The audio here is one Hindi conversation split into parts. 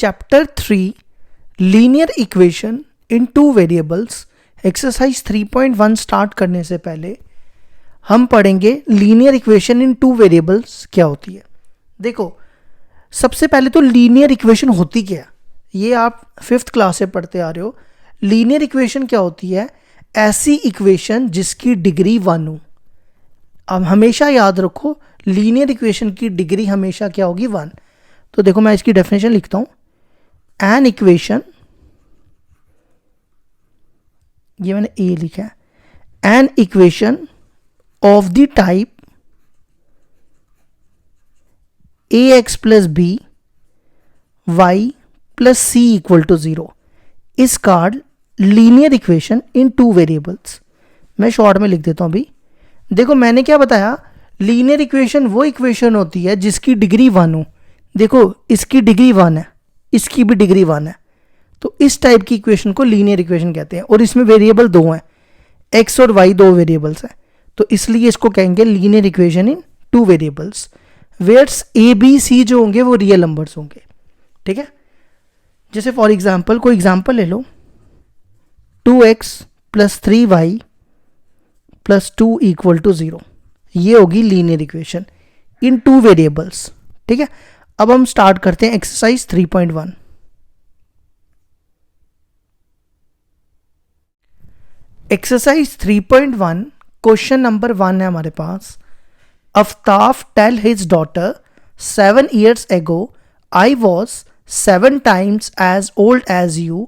Chapter 3 linear equation in two variables exercise 3.1 start करने से पहले हम पढ़ेंगे linear equation in two variables क्या होती है। देखो, सबसे पहले तो लीनियर इक्वेशन होती क्या है, ये आप 5th क्लास से पढ़ते आ रहे हो। लीनियर इक्वेशन क्या होती है? ऐसी इक्वेशन जिसकी डिग्री 1 हो। अब हमेशा याद रखो, लीनियर इक्वेशन की डिग्री हमेशा क्या होगी? 1। तो देखो, मैं इसकी डेफिनेशन लिखता हूं। एन इक्वेशन, ये मैंने ए लिखा है, an equation of the type ax plus B Y plus C equal to 0 is called linear equation in two variables. मैं शॉर्ट में लिख देता हूं अभी। देखो, मैंने क्या बताया? लीनियर इक्वेशन वो इक्वेशन होती है जिसकी डिग्री 1 हो। देखो, इसकी डिग्री 1 है, इसकी भी डिग्री 1 है, तो इस टाइप की इक्वेशन को लीनियर इक्वेशन कहते हैं। और इसमें वेरिएबल 2 हैं, x और y 2 वेरिएबल्स हैं, तो इसलिए इसको कहेंगे linear equation in two variables. Where's a b c जो होंगे वो रियल नंबर्स होंगे। ठीक है, जैसे फॉर एग्जांपल कोई एग्जांपल ले लो, 2x plus 3y plus 2 equal to 0, ये होगी linear equation in two variables. ठीक है, अब हम स्टार्ट करते हैं एक्सरसाइज 3.1। एक्सरसाइज 3.1 क्वेश्चन नंबर 1 है हमारे पास। Aftab tell his daughter 7 years ago I was 7 times as old as you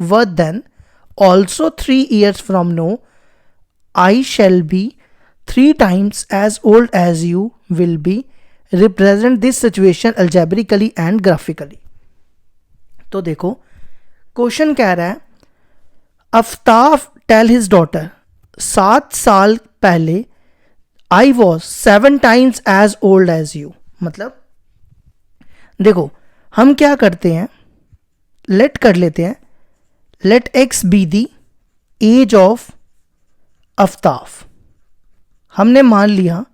were then, also 3 years from now I shall be 3 times as old as you will be. Represent this situation algebraically and graphically. तो देखो, क्वेश्चन कह रहा है अफ्ताफ टेल हिज डॉटर, 7 साल पहले I was 7 times as old as you। मतलब देखो, हम क्या करते हैं, लेट कर लेते हैं, let x be the age of Aftab. हमने मान लिया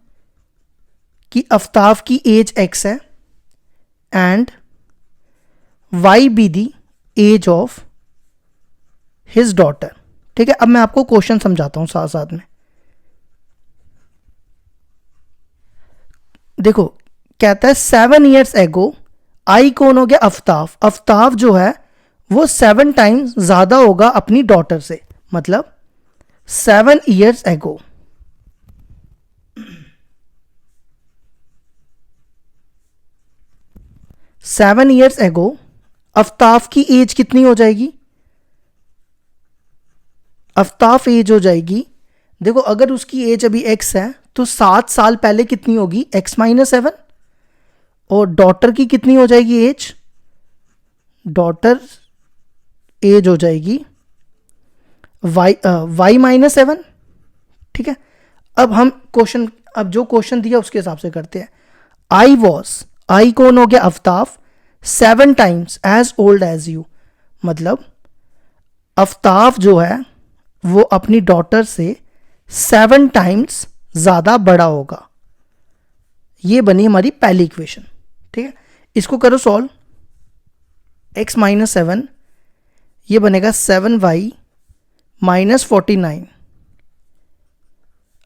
कि अफ्ताफ की एज x है and y be the age of his daughter. ठीक है, अब मैं आपको क्वेश्चन समझाता हूं साथ साथ में। देखो, कहता है 7 years ago, आई कौन हो गया? अफ्ताफ। अफ्ताफ जो है वो 7 टाइम्स ज्यादा होगा अपनी डॉटर से, मतलब 7 years ago। Seven years ago अफ्ताफ की एज कितनी हो जाएगी? अफ्ताफ एज हो जाएगी, देखो अगर उसकी एज अभी x है तो 7 साल पहले कितनी होगी? x minus 7। और डॉटर की कितनी हो जाएगी एज? डॉटर एज हो जाएगी y माइनस 7। ठीक है, अब हम क्वेश्चन, अब जो क्वेश्चन दिया उसके हिसाब से करते हैं। आई वॉज, आई कौन हो गया? अफ्ताफ। 7 times as old as you, मतलब अफ्ताफ जो है वो अपनी डॉटर से 7 टाइम्स ज्यादा बड़ा होगा। ये बनी हमारी पहली इक्वेशन। ठीक है, इसको करो सॉल्व। x माइनस 7, ये बनेगा 7y माइनस 49।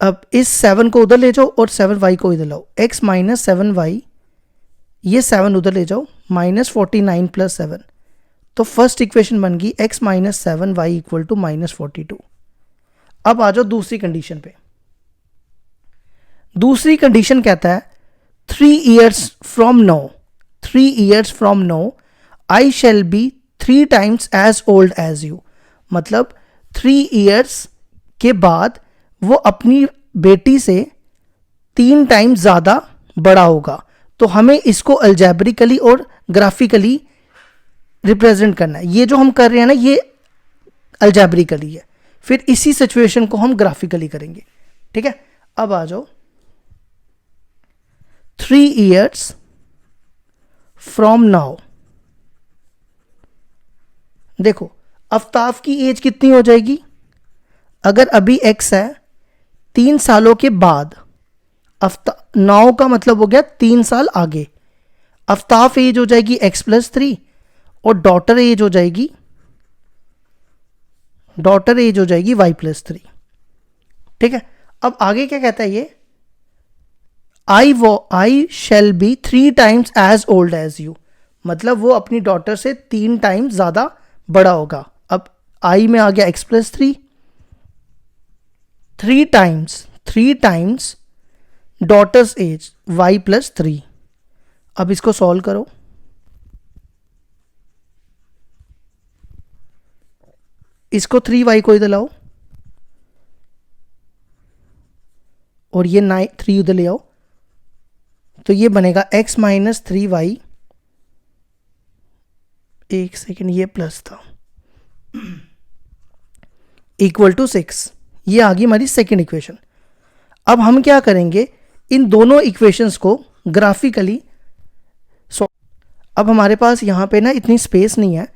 अब इस 7 को उधर ले जाओ और 7y को इधर लाओ। x माइनस 7y, ये 7 उधर ले जाओ, माइनस 49 प्लस 7, तो फर्स्ट इक्वेशन बन गई x minus 7y equal to minus 42। अब आ जाओ दूसरी कंडीशन पे। दूसरी कंडीशन कहता है 3 years from now, 3 years from now I shall be 3 times as old as you। मतलब 3 years के बाद वो अपनी बेटी से 3 टाइम्स ज्यादा बड़ा होगा। तो हमें इसको अलजेब्रिकली और ग्राफिकली रिप्रेजेंट करना है। ये जो हम कर रहे हैं ना, ये अलजेब्रिकली है, फिर इसी सिचुएशन को हम ग्राफिकली करेंगे। ठीक है, अब आ जाओ 3 years फ्रॉम नाउ। देखो, अफ्ताफ की एज कितनी हो जाएगी? अगर अभी x है, 3 सालों के बाद, 9 का मतलब हो गया 3 साल आगे, अफ्ताफ एज हो जाएगी x प्लस 3 और डॉटर एज हो जाएगी y+3। ठीक है, अब आगे क्या कहता है ये, I shall be 3 times as old as you, मतलब वो अपनी डॉटर से 3 times ज़्यादा बड़ा होगा। अब आई में आ गया x+3, 3 times daughters as y+3। अब इसको सॉल्व करो, इसको 3y को इधर लाओ और ये 3 उधर ले आओ, तो ये बनेगा x-3y, एक सेकेंड ये प्लस था, इक्वल टू 6। ये आ गई हमारी सेकेंड इक्वेशन। अब हम क्या करेंगे, इन दोनों इक्वेशंस को ग्राफिकली, अब हमारे पास यहाँ पे ना इतनी स्पेस नहीं है,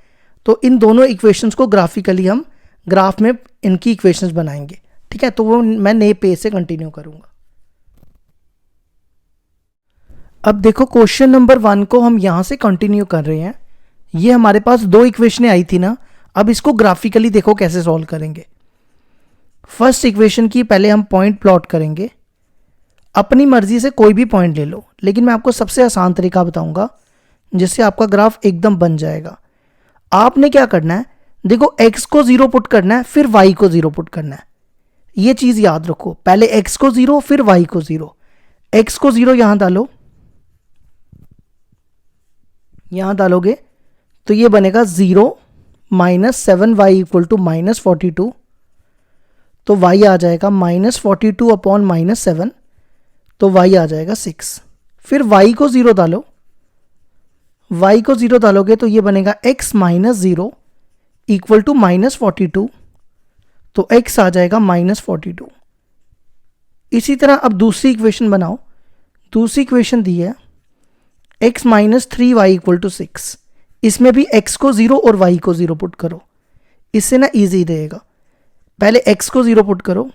तो इन दोनों इक्वेशंस को ग्राफिकली हम ग्राफ में इनकी इक्वेशंस बनाएंगे। ठीक है, तो वो मैं नए पेज से कंटिन्यू करूँगा। अब देखो क्वेश्चन नंबर 1 को हम यहाँ से कंटिन्यू कर रहे हैं। ये हमारे पास 2 इक्वेशनें आई थी ना, अब इसको ग्राफिकली देखो कैसे सॉल्व करेंगे। फर्स्ट इक्वेशन की पहले हम पॉइंट प्लॉट करेंगे। अपनी मर्जी से कोई भी पॉइंट ले लो, लेकिन मैं आपको सबसे आसान तरीका बताऊंगा जिससे आपका ग्राफ एकदम बन जाएगा। आपने क्या करना है, देखो x को 0 पुट करना है, फिर y को 0 पुट करना है। ये चीज़ याद रखो, पहले x को 0 फिर y को 0। x को 0 यहां डालो, यहां डालोगे तो ये बनेगा 0 - 7y = -42, तो y आ जाएगा -42 अपॉन -7, तो y आ जाएगा 6। फिर y को 0 डालो, y को 0 डालोगे तो ये बनेगा x - 0 = -42, तो x आ जाएगा -42। इसी तरह अब दूसरी इक्वेशन बनाओ। दूसरी इक्वेशन दी है x - 3y = 6। इसमें भी x को 0 और y को 0 पुट करो, इससे ना इजी रहेगा। पहले x को 0 पुट करो,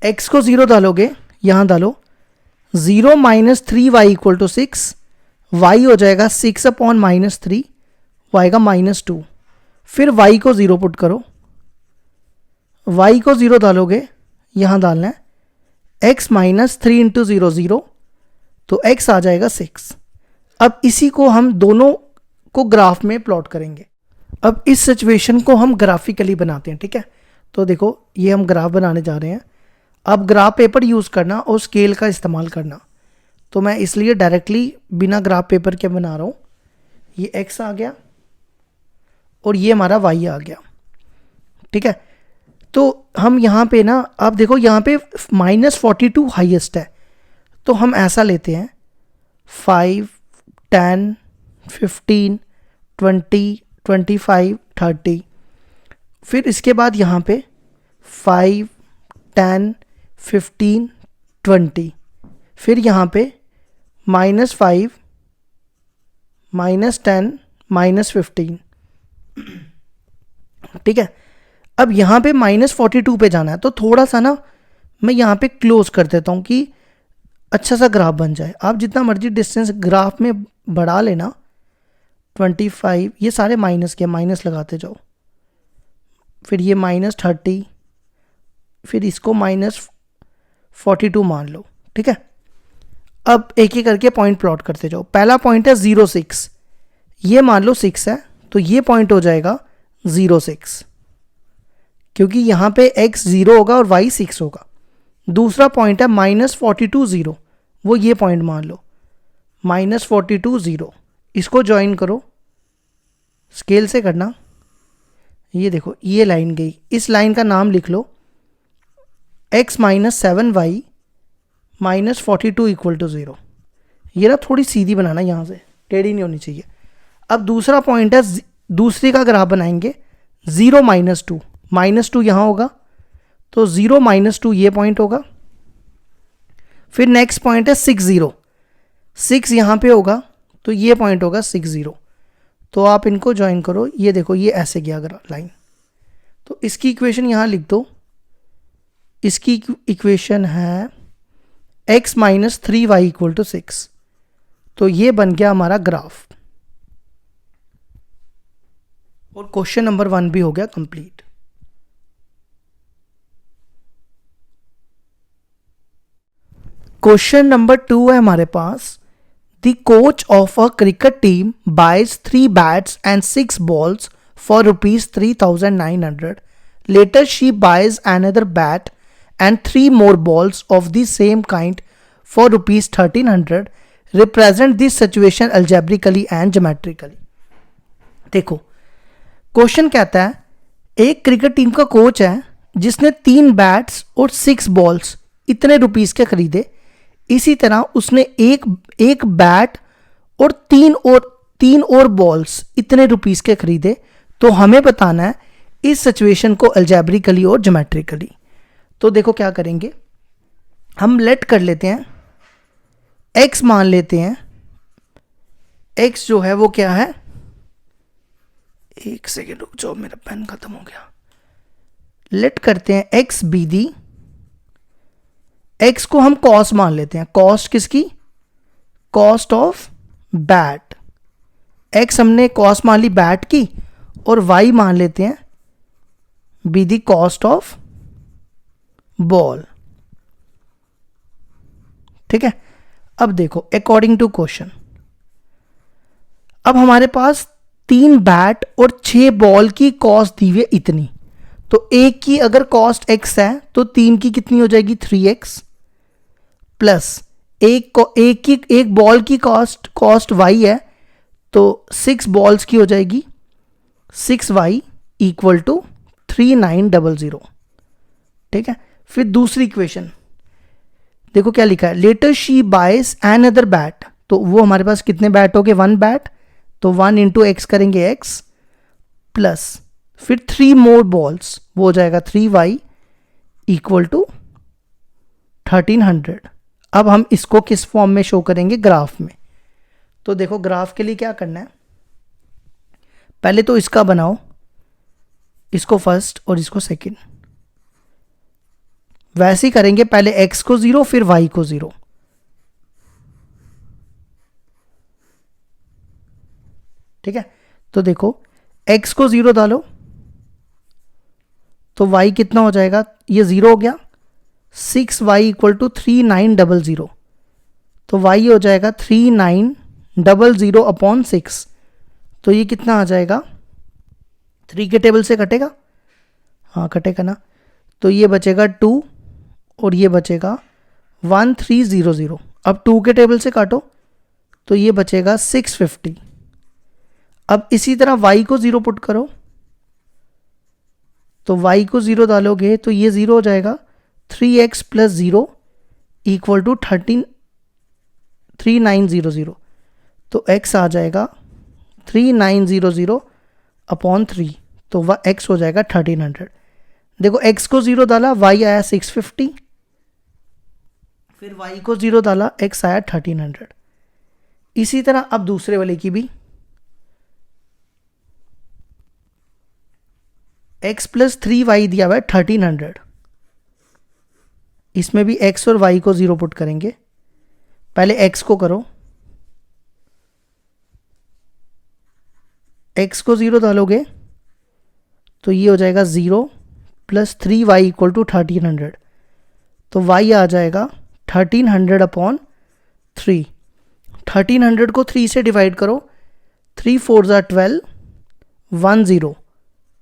x को 0 डालोगे, यहां डालो 0 - 3y = 6, y हो जाएगा 6 अपॉन -3, y का -2। फिर y को 0 पुट करो, y को 0 डालोगे, यहां डालना है x - 3 × 0 0, तो x आ जाएगा 6। अब इसी को हम दोनों को ग्राफ में प्लॉट करेंगे। अब इस सिचुएशन को हम ग्राफिकली बनाते हैं। ठीक है, तो देखो ये हम ग्राफ बनाने जा रहे हैं। अब ग्राफ पेपर यूज़ करना और स्केल का इस्तेमाल करना, तो मैं इसलिए डायरेक्टली बिना ग्राफ पेपर के बना रहा हूँ। ये x आ गया और ये हमारा y आ गया। ठीक है, तो हम यहाँ पे ना, आप देखो यहाँ पे -42 हाईएस्ट है, तो हम ऐसा लेते हैं 5, 10, 15, 20, 25, 30। फिर इसके बाद यहाँ पे 5, 10, 15, 20। फिर यहाँ पे -5, -10, -15। ठीक है, अब यहाँ पे -42 पे जाना है, तो थोड़ा सा ना मैं यहाँ पे क्लोज कर देता हूँ कि अच्छा सा ग्राफ बन जाए। आप जितना मर्जी डिस्टेंस ग्राफ में बढ़ा लेना, 25, ये सारे माइनस के माइनस लगाते जाओ, फिर ये -30, फिर इसको -42 मान लो। ठीक है, अब एक एक करके पॉइंट प्लॉट करते जाओ। पहला पॉइंट है 0, 6, ये मान लो 6 है, तो ये पॉइंट हो जाएगा 0, 6, क्योंकि यहाँ पे x 0 होगा और y 6 होगा। दूसरा पॉइंट है -42, 0, वो ये पॉइंट मान लो, -42, 0। इसको ज्वाइन करो, स्केल से करना। ये देखो ये लाइन गई, इस लाइन का नाम लिख लो x - 7y -42 = 0। ये ना थोड़ी सीधी बनाना, यहाँ से टेढ़ी नहीं होनी चाहिए। अब दूसरा पॉइंट है, दूसरी का ग्राफ बनाएंगे 0 - 2, -2 यहाँ होगा, तो 0 - 2 ये पॉइंट होगा। फिर नेक्स्ट पॉइंट है 6, 0, 6 यहाँ पे होगा, तो ये पॉइंट होगा 6, 0। तो आप इनको ज्वाइन करो, ये देखो ये ऐसे गया लाइन। तो इसकी इक्वेशन यहाँ लिख दो। इसकी इक्वेशन है x - 3y = 6, तो ये बन गया हमारा ग्राफ। और क्वेश्चन नंबर 1 भी हो गया कंप्लीट। क्वेश्चन नंबर 2 है हमारे पास, the coach of a cricket team buys 3 bats and 6 balls for rupees 3,900. Later she buys another bat and 3 more balls of the same kind for rupees 1,300. Represent this situation algebraically and geometrically. देखो क्वेश्चन कहता है, एक क्रिकेट टीम का कोच है जिसने 3 बैट्स और 6 बॉल्स इतने रुपीस के खरीदे। इसी तरह उसने एक बैट और तीन और बॉल्स इतने रुपीस के खरीदे। तो हमें बताना है इस सिचुएशन को अलजेब्रिकली और ज्योमेट्रिकली। तो देखो क्या करेंगे, हम लेट कर लेते हैं, x मान लेते हैं। x जो है वो क्या है, एक सेकेंड रुक जाओ, मेरा पेन खत्म हो गया। लेट करते हैं x बी दी, x को हम कॉस्ट मान लेते हैं। कॉस्ट किसकी, कॉस्ट ऑफ बैट। x हमने कॉस्ट मान ली बैट की, और y मान लेते हैं be the cost of ball. ठीक है, अब देखो अकॉर्डिंग टू क्वेश्चन, अब हमारे पास 3 बैट और 6 बॉल की कॉस्ट दी हुई है इतनी। तो एक की अगर कॉस्ट x है तो 3 की कितनी हो जाएगी 3x, प्लस एक बॉल की कॉस्ट y है तो 6 बॉल्स की हो जाएगी 6y इक्वल टू 3,900। ठीक है, फिर दूसरी इक्वेशन देखो क्या लिखा है, letter she buys an other bat. तो वो हमारे पास कितने बैट हो गए, 1 बैट, तो 1 इंटू एक्स करेंगे x, प्लस फिर 3 मोर बॉल्स, वो हो जाएगा 3y इक्वल टू 1,300। अब हम इसको किस फॉर्म में शो करेंगे, ग्राफ में। तो देखो ग्राफ के लिए क्या करना है, पहले तो इसका बनाओ, इसको फर्स्ट और इसको सेकंड। वैसे ही करेंगे, पहले x को 0 फिर y को 0। ठीक है, तो देखो x को 0 डालो तो y कितना हो जाएगा, ये 0 हो गया, 6y इक्वल टू 3,900। तो y हो जाएगा 3,900 अपॉन 6। तो ये कितना आ जाएगा, 3 के टेबल से कटेगा, हाँ कटेगा ना। तो ये बचेगा 2 और ये बचेगा 1,300। अब 2 के टेबल से काटो तो ये बचेगा 650। अब इसी तरह y को 0 पुट करो, तो y को 0 डालोगे तो ये 0 हो जाएगा, 3x प्लस 0 इक्वल टू 3,900। तो x आ जाएगा 3,900 अपॉन 3, तो वह x हो जाएगा 1,300। देखो x को 0 डाला, y आया 650, फिर y को 0 डाला, x आया 1,300। इसी तरह अब दूसरे वाले की भी, x प्लस 3y दिया हुआ है 1,300। इसमें भी x और y को 0 पुट करेंगे। पहले x को करो, x को 0 डालोगे तो ये हो जाएगा 0 प्लस 3y इक्वल टू 1,300। तो y आ जाएगा 1,300 अपॉन 3। 1,300 को 3 से डिवाइड करो, 3 4 ज़ा 12, 10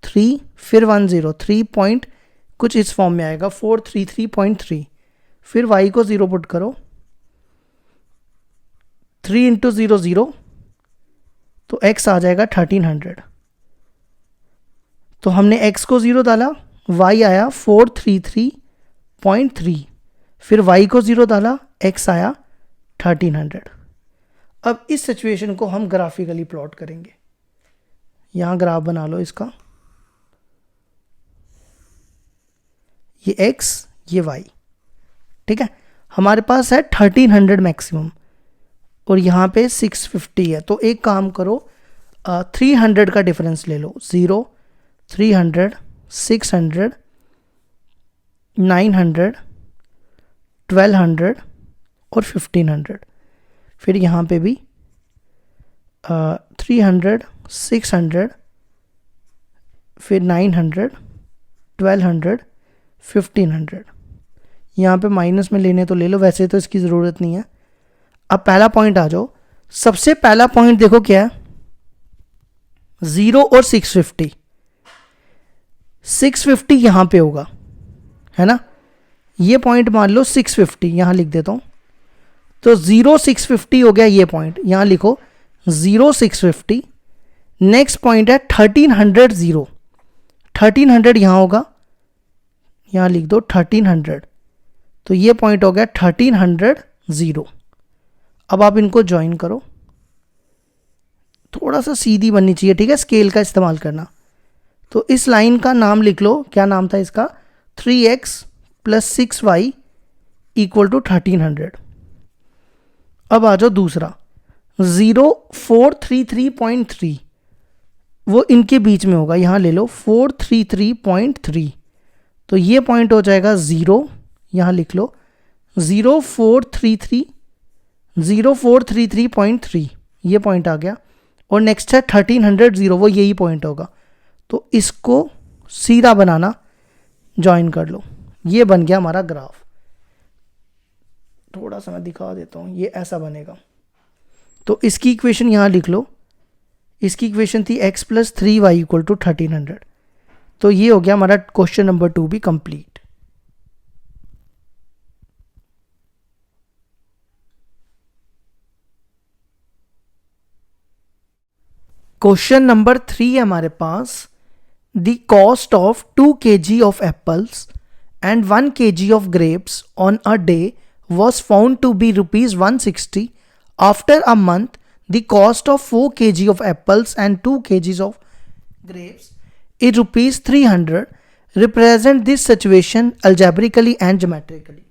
3 फिर 10, 3 पॉइंट कुछ इस फॉर्म में आएगा 433.3। फिर y को 0 पुट करो, 3 इंटू 0 0, तो x आ जाएगा 1,300। तो हमने x को 0 डाला, y आया 433.3, फिर y को 0 डाला, x आया 1,300। अब इस सिचुएशन को हम ग्राफिकली प्लॉट करेंगे। यहां ग्राफ बना लो इसका, ये x ये y। ठीक है, हमारे पास है 1,300 मैक्सिमम और यहाँ पे 650 है। तो एक काम करो, 300 का डिफरेंस ले लो, 0 300 600 900 1200 और 1500। फिर यहाँ पे भी 300 600 फिर 900, 1200, 1500। यहाँ पे माइनस में लेने तो ले लो, वैसे तो इसकी ज़रूरत नहीं है। अब पहला पॉइंट आ जाओ। सबसे पहला पॉइंट देखो क्या है, 0 और 650। 650 यहाँ पे होगा, है ना। ये पॉइंट मान लो 650, यहाँ लिख देता हूँ। तो 0 650 हो गया ये पॉइंट, यहाँ लिखो 0 650। नेक्स्ट पॉइंट है 1300 0, 1300 यहाँ होगा, यहाँ लिख दो 1300। तो ये पॉइंट हो गया 1300 0। अब आप इनको ज्वाइन करो, थोड़ा सा सीधी बननी चाहिए, ठीक है, स्केल का इस्तेमाल करना। तो इस लाइन का नाम लिख लो, क्या नाम था इसका, 3x + 6y = 1300। अब आ जाओ दूसरा, 0433.3, वो इनके बीच में होगा, यहाँ ले लो 433.3। तो ये पॉइंट हो जाएगा 0, यहाँ लिख लो 0433.3, ये पॉइंट आ गया। और नेक्स्ट है 1300 0, वो यही पॉइंट होगा। तो इसको सीधा बनाना, ज्वाइन कर लो, ये बन गया हमारा ग्राफ। थोड़ा सा मैं दिखा देता हूँ, ये ऐसा बनेगा। तो इसकी इक्वेशन यहाँ लिख लो, इसकी इक्वेशन थी x + 3y = 1300। तो ये हो गया हमारा क्वेश्चन नंबर 2 भी कंप्लीट। क्वेश्चन नंबर 3 है हमारे पास, the cost of 2 kg of apples and 1 kg ऑफ grapes on a day was found to be rupees 160. After a month, the cost of 4 kg of apples and 2 kgs of grapes is rupees 300. Represent this situation algebraically and geometrically.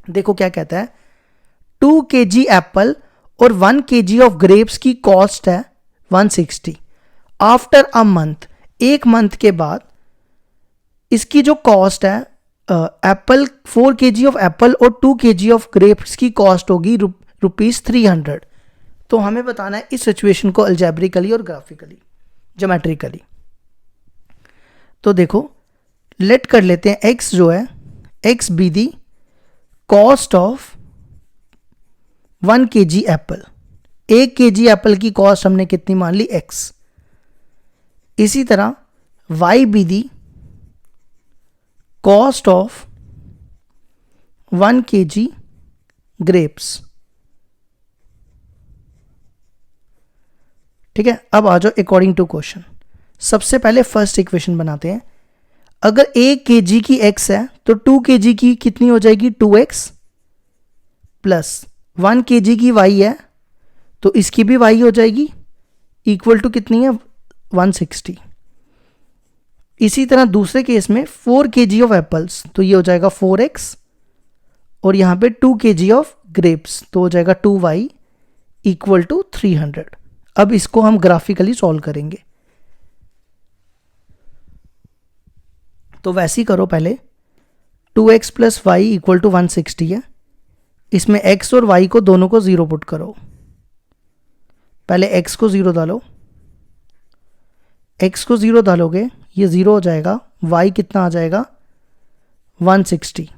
देखो क्या कहता है, 2 kg एप्पल और 1 kg ऑफ ग्रेप्स की कॉस्ट है 160। आफ्टर अ मंथ, एक मंथ के बाद इसकी जो कॉस्ट है, एप्पल 4 kg ऑफ एप्पल और 2 kg ऑफ ग्रेप्स की कॉस्ट होगी रुपीज़ 300। तो हमें बताना है इस सिचुएशन को अल्जेब्रिकली और ग्राफिकली, ज्योमेट्रिकली। तो देखो लेट कर लेते हैं, x जो है, x be the cost of 1 kg Apple. 1 kg Apple की कॉस्ट हमने कितनी मान ली, x। इसी तरह y be the cost of 1 kg grapes. ठीक है, अब आ जाओ अकॉर्डिंग टू क्वेश्चन। सबसे पहले फर्स्ट इक्वेशन बनाते हैं। अगर 1 kg की x है तो 2 kg की कितनी हो जाएगी, 2x प्लस 1 kg की y है तो इसकी भी y हो जाएगी, इक्वल टू कितनी है, 160। इसी तरह दूसरे केस में 4 kg ऑफ एप्पल्स तो ये हो जाएगा 4x, और यहाँ पे 2 kg ऑफ ग्रेप्स तो हो जाएगा 2y = 300। अब इसको हम ग्राफिकली सॉल्व करेंगे। तो वैसे ही करो, पहले 2x + y = 160 है, इसमें x और y को दोनों को 0 पुट करो। पहले x को 0 डालो, x को 0 डालोगे ये 0 हो जाएगा, y कितना आ जाएगा 160।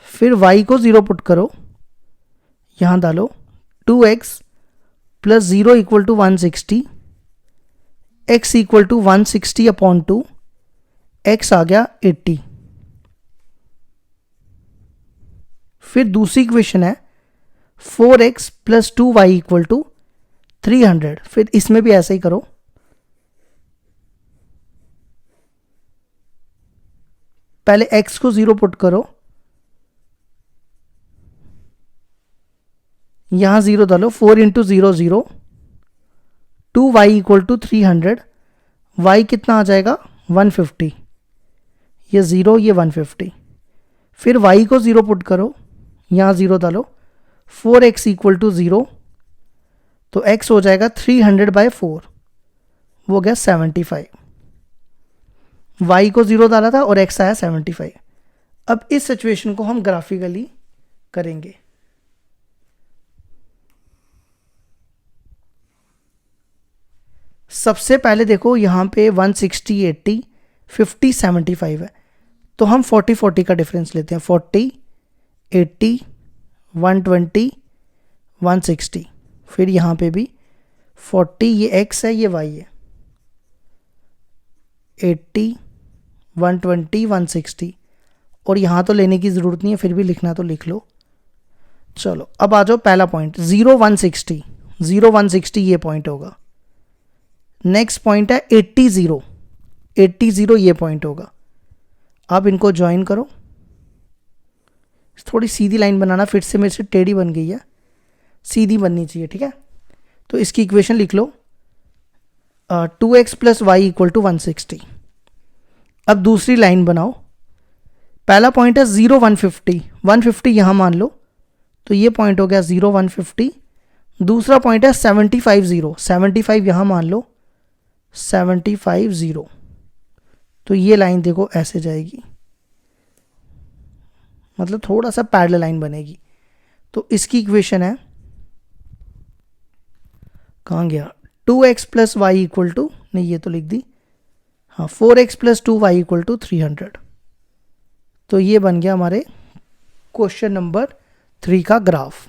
फिर y को 0 पुट करो, यहाँ डालो 2x + 0 = 160, x = 160/2, x आ गया 80। फिर दूसरी इक्वेशन है 4x + 2y = 300। फिर इसमें भी ऐसा ही करो, पहले x को 0 पुट करो, यहां 0 डालो, 4 × 0 0, 2y = 300, y कितना आ जाएगा 150, ये 0 ये 150। फिर y को 0 पुट करो, यहाँ 0 डालो, 4x = 0, तो x हो जाएगा 300/4, वो गया 75। y को 0 डाला था और x आया 75। अब इस सिचुएशन को हम ग्राफिकली करेंगे। सबसे पहले देखो यहाँ पे 160, 80, 50, 75 है, तो हम 40 40 का डिफरेंस लेते हैं। 40, 80, 120, 160, फिर यहाँ पे भी 40, ये x है, ये y है, 80, 120, 160, और यहाँ तो लेने की ज़रूरत नहीं है, फिर भी लिखना तो लिख लो। चलो अब आ जाओ पहला पॉइंट 0, 160, 0, 160 ये पॉइंट होगा। नेक्स्ट पॉइंट है 80, 0, 80, 0 ये पॉइंट होगा। अब इनको ज्वाइन करो, थोड़ी सीधी लाइन बनाना, फिर से मेरे से टेढ़ी बन गई है, सीधी बननी चाहिए, ठीक है। तो इसकी इक्वेशन लिख लो 2x + y = 160। अब दूसरी लाइन बनाओ, पहला पॉइंट है 0, 150, 150 यहाँ मान लो, तो ये पॉइंट हो गया 0, 150। दूसरा पॉइंट है 75, 0, 75 यहाँ मान लो, 75, 0, तो ये लाइन देखो ऐसे जाएगी, मतलब थोड़ा सा पैरेलल लाइन बनेगी। तो इसकी इक्वेशन है, कहाँ गया, 2x + y = नहीं ये तो लिख दी, हाँ 4x + 2y = 300। तो ये बन गया हमारे क्वेश्चन नंबर 3 का ग्राफ।